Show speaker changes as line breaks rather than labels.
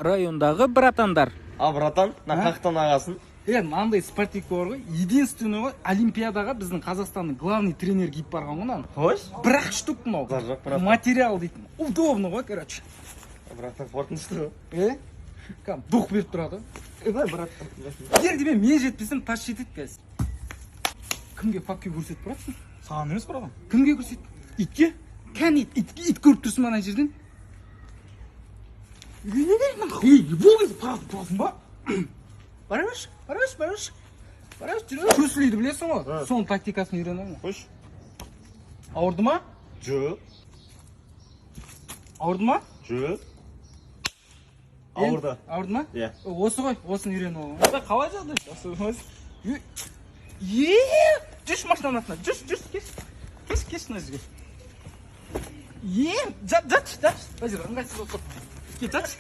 райондагы братандар.
А, братан, нақақтан ағасын.
Мынандай спортивка бар ғой. Единственный ғой, Олимпиадаға біздің Қазақстанның главный тренер киіп барған ғой мынаны.
Хош?
Бірақ штук мынау. Материал дейтін. Удобно ғой, короче.
Братан, қорқынышты ғой.
Кәм, дух беріп тұрады.
Братан.
Егер де мен жетпесем, тас жетеді қазір. Кімге факке көрсетіп барасың?
Саған емес братан.
Кімге көрсет? Итке? Кәне ит көріп тұрсың ана жерден? Бұл кезде парақты тұрасың ба? Бараш, жүріп. Көсілейді білесің ғой? Соның тактикасын үйренемін.
Хош?
Ауырды ма?
Жö.
Ауырды ма?
Жö. Ауырды.
Ауырды ма?
Иә.
Осы ғой, осыны үйрену. Қалай жағдай? Жүрші машинаның атына. Кеш мына жерге. Жатшы. Бәзір, ыңғайсыз болып тұр. Жатшы.